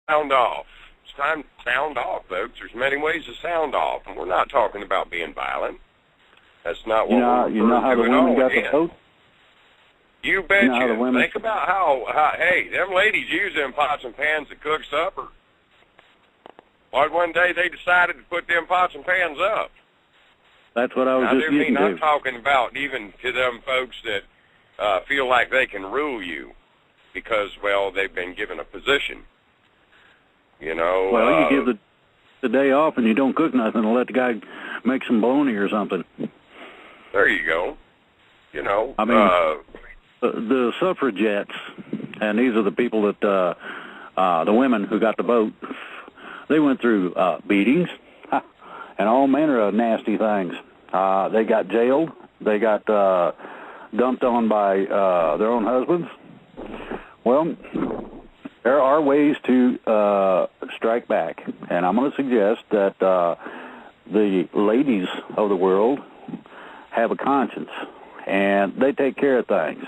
sound off. It's time to sound off, folks. There's many ways to sound off, and we're not talking about being violent. That's not what we're You know how the women got the vote? You bet you. Think about how, hey, them ladies use them pots and pans to cook supper. Why one day they decided to put them pots and pans up? That's what I was just getting to. I'm talking about even to them folks that feel like they can rule you because, well, they've been given a position. You know. Well, you give the day off and you don't cook nothing and let the guy make some bologna or something. There you go. You know. I mean, the suffragettes, and these are the people that, the women who got the vote, they went through beatings and all manner of nasty things. They got jailed. They got dumped on by their own husbands. Well, there are ways to strike back, and I'm going to suggest that the ladies of the world have a conscience, and they take care of things.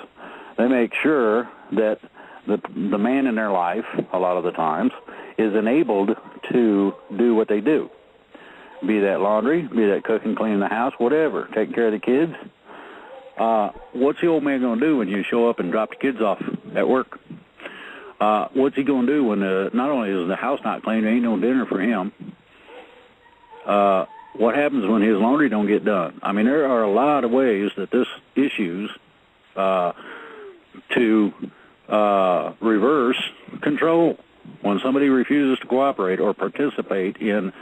They make sure that the man in their life, a lot of the times, is enabled to do what they do. Be that laundry, be that cooking, cleaning the house, whatever, taking care of the kids. What's the old man going to do when you show up and drop the kids off at work? What's he going to do when not only is the house not clean, there ain't no dinner for him? What happens when his laundry don't get done? I mean, there are a lot of ways that this issues to reverse control. When somebody refuses to cooperate or participate in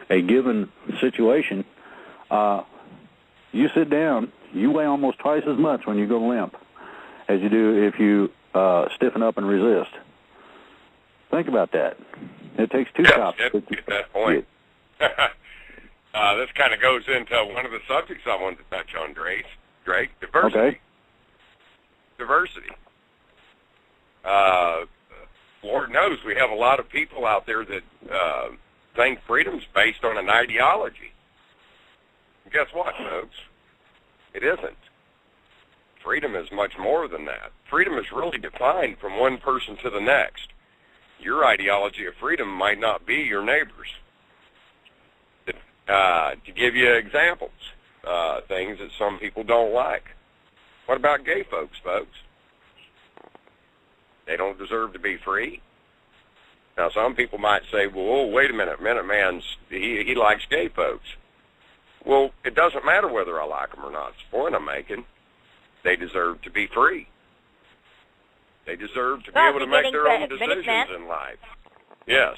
a given situation, you sit down, you weigh almost twice as much when you go limp as you do if you stiffen up and resist. Think about that. It takes two chops. At that point. This kind of goes into one of the subjects I wanted to touch on, Drake, diversity. Okay. Diversity. Lord knows we have a lot of people out there that think freedom's based on an ideology. And guess what, folks? It isn't. Freedom is much more than that. Freedom is really defined from one person to the next. Your ideology of freedom might not be your neighbor's. To give you examples, things that some people don't like. What about gay folks? They don't deserve to be free. Now, some people might say, well, oh, wait a minute, Minuteman's, he likes gay folks. Well, it doesn't matter whether I like them or not. It's the point I'm making. They deserve to be free. They deserve to be able to make their own decisions in life. Yes.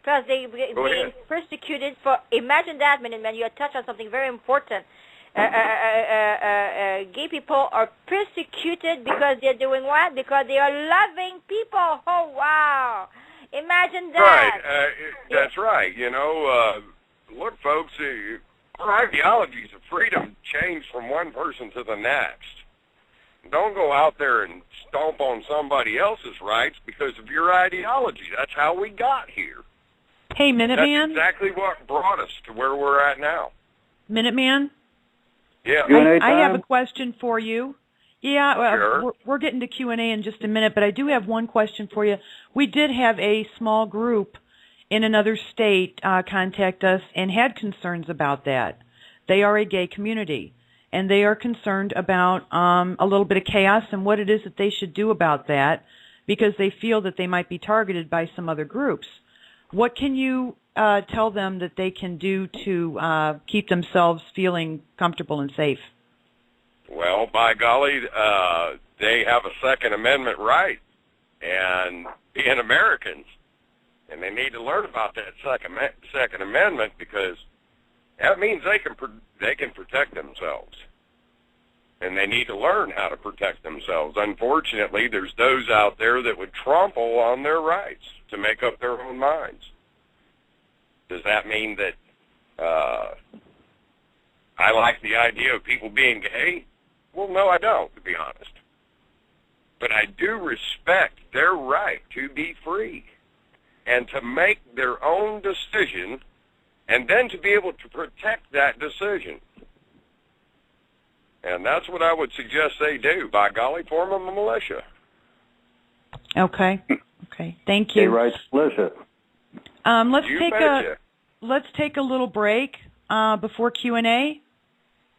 Because they're being persecuted for, imagine that, Minuteman, you touched on something very important. Gay people are persecuted because they're doing what? Because they are loving people. Oh, wow. Imagine that. Right. That's right. You know, look, folks, our ideologies of freedom change from one person to the next. Don't go out there and stomp on somebody else's rights because of your ideology. That's how we got here. Hey, Minuteman. That's exactly what brought us to where we're at now. Minuteman? Yeah. I have a question for you. Yeah, sure. We're getting to Q&A in just a minute, but I do have one question for you. We did have a small group in another state contact us and had concerns about that. They are a gay community, and they are concerned about a little bit of chaos and what it is that they should do about that because they feel that they might be targeted by some other groups. What can you tell them that they can do to keep themselves feeling comfortable and safe? Well, by golly, they have a Second Amendment right, and being Americans, and they need to learn about that Second Amendment because that means they can protect themselves, and they need to learn how to protect themselves. Unfortunately, there's those out there that would trample on their rights to make up their own minds. Does that mean that I like the idea of people being gay? Well, no, I don't, to be honest. But I do respect their right to be free and to make their own decision and then to be able to protect that decision. And that's what I would suggest they do. By golly, form a militia. Okay. Okay. Thank Hey, you. right, Felicia. You betcha. Let's take a little break before Q&A,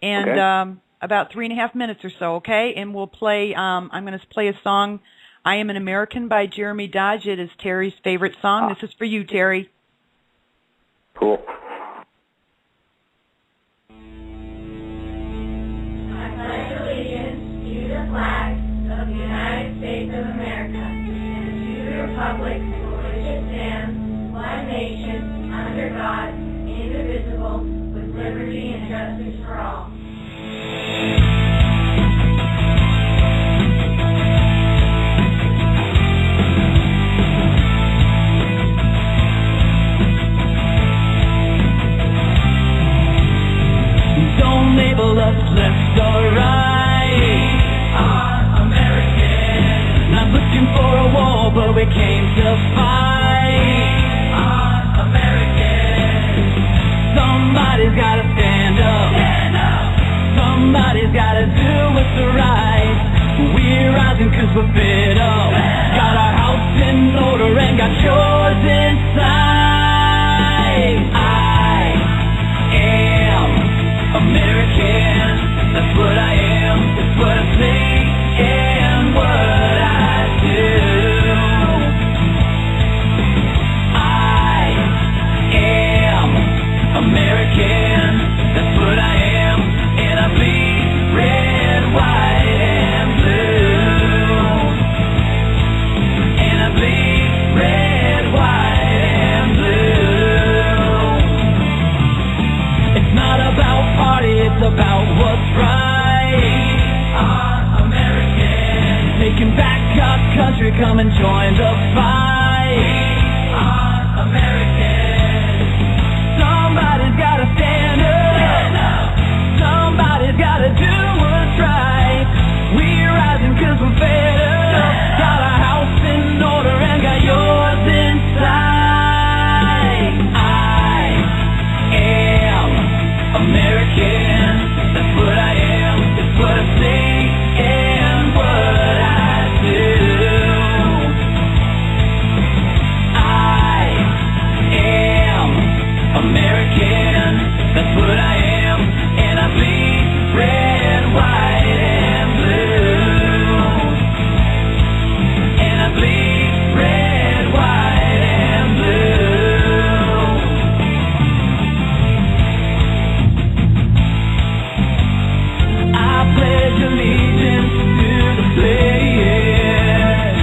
and Okay. about 3.5 minutes or so. Okay, and we'll play. I'm going to play a song. "I Am an American" by Jeremy Dodge. It is Terry's favorite song. This is for you, Terry. Cool. I pledge allegiance to the flag of the United States of America and to the republic for which it stands, one nation, under God, indivisible, with liberty and justice for all. Don't label us left or right. Our American. Not looking for a war, but we came to fight. Our American. Somebody's gotta stand up. Stand up. Somebody's gotta do what's right. We're rising 'cause we're fed up. Got our house in order and got yours inside. I am American, that's what I am, it's what I say and what I do. I am American, that's what I am, and I bleed red, white, and blue. And I bleed red, white, and blue. It's not about party, it's about what's right. Our American. Taking back our country, come and join the fight. Our American. Somebody's gotta stand up. Stand up. Somebody's gotta do what's right. We're rising 'cause we're fed up. Got our house in order and got yours inside. I am American, that's what I am, it's what I say and what I do. I am American, that's what I am, and I bleed red, white, and blue. And I bleed red, white, and blue. I pledge allegiance to the flag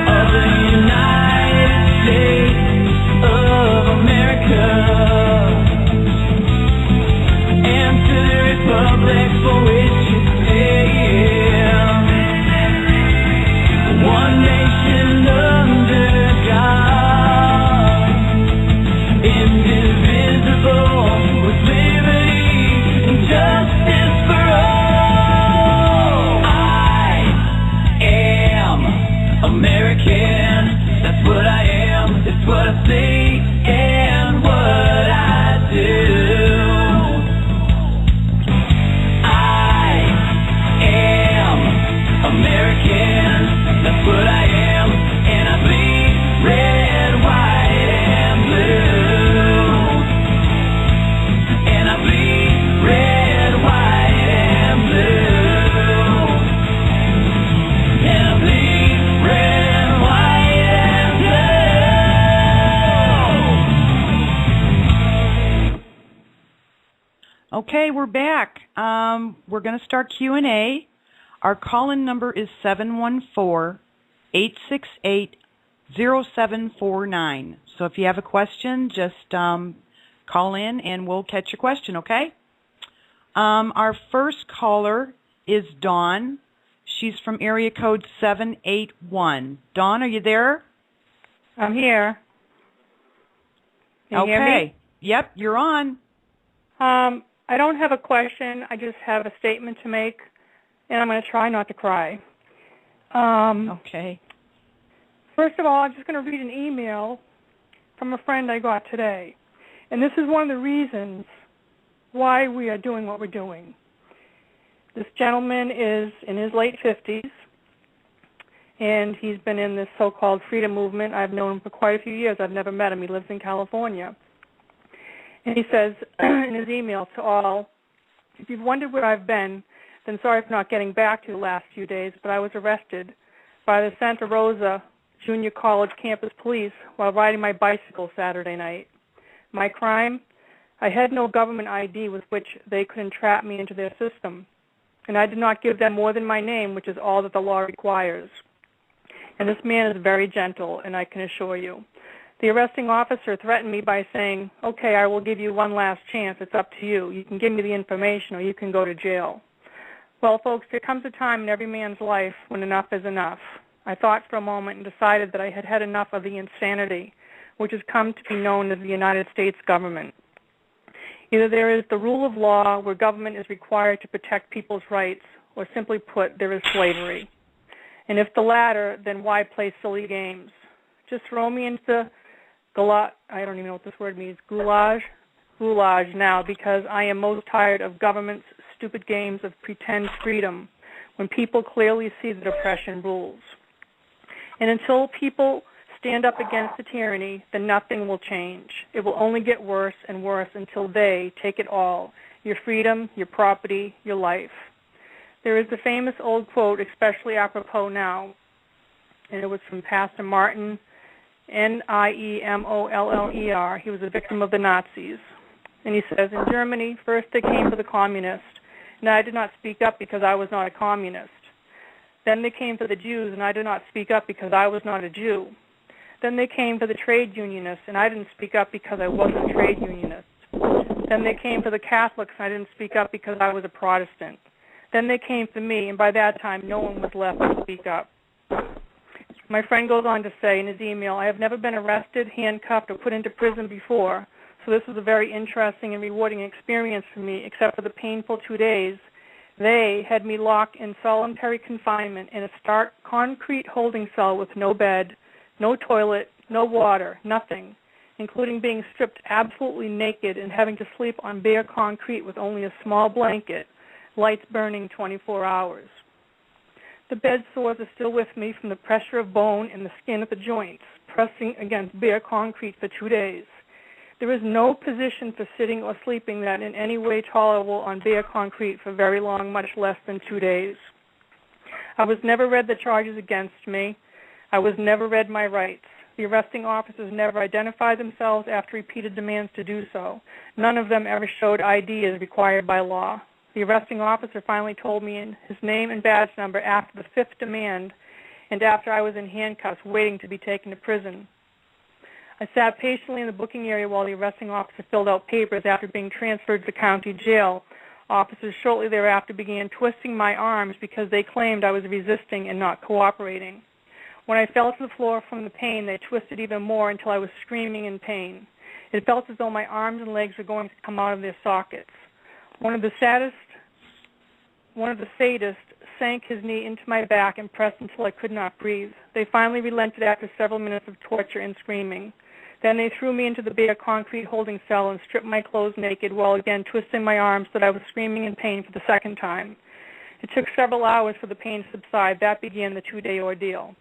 of the United States of America and to the republic for which it stands, one nation under God, indivisible, with liberty and justice for all. I am American, that's what I am, it's what I say and what I do. I am American, that's what I am, and I bleed red, white, and blue. And I bleed red, white, and blue. And I bleed red, white, and blue. Okay, we're back. We're going to start Q&A. Our call-in number is 714-868-0749. So if you have a question, just call in and we'll catch your question, okay? Our first caller is Dawn. She's from area code 781. Dawn, are you there? I'm here. Can you hear me? Yep, you're on. I don't have a question. I just have a statement to make, and I'm going to try not to cry. Okay. First of all, I'm just going to read an email from a friend I got today. And this is one of the reasons why we are doing what we're doing. This gentleman is in his late 50s, and he's been in this so-called freedom movement. I've known him for quite a few years. I've never met him. He lives in California. And he says in his email to all, if you've wondered where I've been, then sorry for not getting back to you the last few days, but I was arrested by the Santa Rosa Junior College campus police while riding my bicycle Saturday night. My crime? I had no government ID with which they could entrap me into their system, and I did not give them more than my name, which is all that the law requires. And this man is very gentle, and I can assure you. The arresting officer threatened me by saying, okay, I will give you one last chance. It's up to you. You can give me the information or you can go to jail. Well, folks, there comes a time in every man's life when enough is enough. I thought for a moment and decided that I had had enough of the insanity, which has come to be known as the United States government. Either there is the rule of law where government is required to protect people's rights, or simply put, there is slavery. And if the latter, then why play silly games? Just throw me into I don't even know what this word means, goulash now, because I am most tired of government's stupid games of pretend freedom when people clearly see that oppression rules. And until people stand up against the tyranny, then nothing will change. It will only get worse and worse until they take it all, your freedom, your property, your life. There is the famous old quote, especially apropos now, and it was from Pastor Martin, Niemoller. He was a victim of the Nazis. And he says, in Germany, first they came for the communists, and I did not speak up because I was not a communist. Then they came for the Jews, and I did not speak up because I was not a Jew. Then they came for the trade unionists, and I didn't speak up because I wasn't a trade unionist. Then they came for the Catholics, and I didn't speak up because I was a Protestant. Then they came for me, and by that time no one was left to speak up. My friend goes on to say in his email, I have never been arrested, handcuffed, or put into prison before, so this was a very interesting and rewarding experience for me, except for the painful 2 days. They had me locked in solitary confinement in a stark concrete holding cell with no bed, no toilet, no water, nothing, including being stripped absolutely naked and having to sleep on bare concrete with only a small blanket, lights burning 24 hours. The bed sores are still with me from the pressure of bone and the skin at the joints, pressing against bare concrete for 2 days. There is no position for sitting or sleeping that in any way tolerable on bare concrete for very long, much less than 2 days. I was never read the charges against me. I was never read my rights. The arresting officers never identified themselves after repeated demands to do so. None of them ever showed ID as required by law. The arresting officer finally told me his name and badge number after the 5th demand and after I was in handcuffs waiting to be taken to prison. I sat patiently in the booking area while the arresting officer filled out papers after being transferred to the county jail. Officers shortly thereafter began twisting my arms because they claimed I was resisting and not cooperating. When I fell to the floor from the pain, they twisted even more until I was screaming in pain. It felt as though my arms and legs were going to come out of their sockets. One of the sadists sank his knee into my back and pressed until I could not breathe. They finally relented after several minutes of torture and screaming. Then they threw me into the bare concrete holding cell and stripped my clothes naked while again twisting my arms so that I was screaming in pain for the second time. It took several hours for the pain to subside. That began the 2-day ordeal.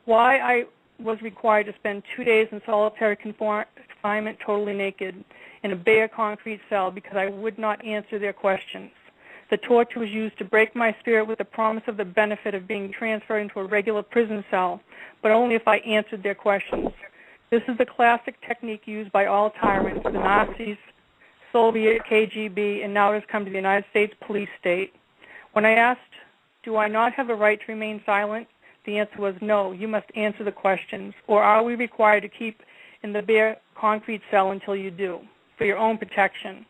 Why I was required to spend 2 days in solitary confinement totally naked in a bare concrete cell because I would not answer their questions. The torture was used to break my spirit with the promise of the benefit of being transferred into a regular prison cell, but only if I answered their questions. This is the classic technique used by all tyrants, the Nazis, Soviet, KGB, and now it has come to the United States police state. When I asked, do I not have a right to remain silent? The answer was no, you must answer the questions, or are we required to keep in the bare concrete cell until you do, for your own protection?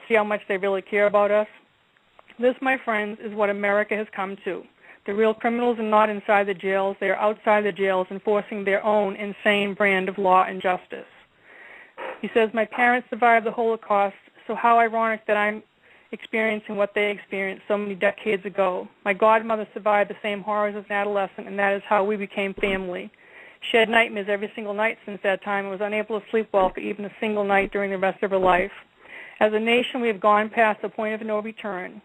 See how much they really care about us? This, my friends, is what America has come to. The real criminals are not inside the jails. They are outside the jails enforcing their own insane brand of law and justice. He says, my parents survived the Holocaust, so how ironic that I'm experiencing what they experienced so many decades ago. My godmother survived the same horrors as an adolescent, and that is how we became family. She had nightmares every single night since that time and was unable to sleep well for even a single night during the rest of her life. As a nation, we have gone past the point of no return.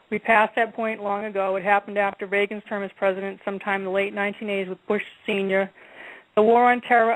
We passed that point long ago. It happened after Reagan's term as president sometime in the late 1980s with Bush Sr. The war on terror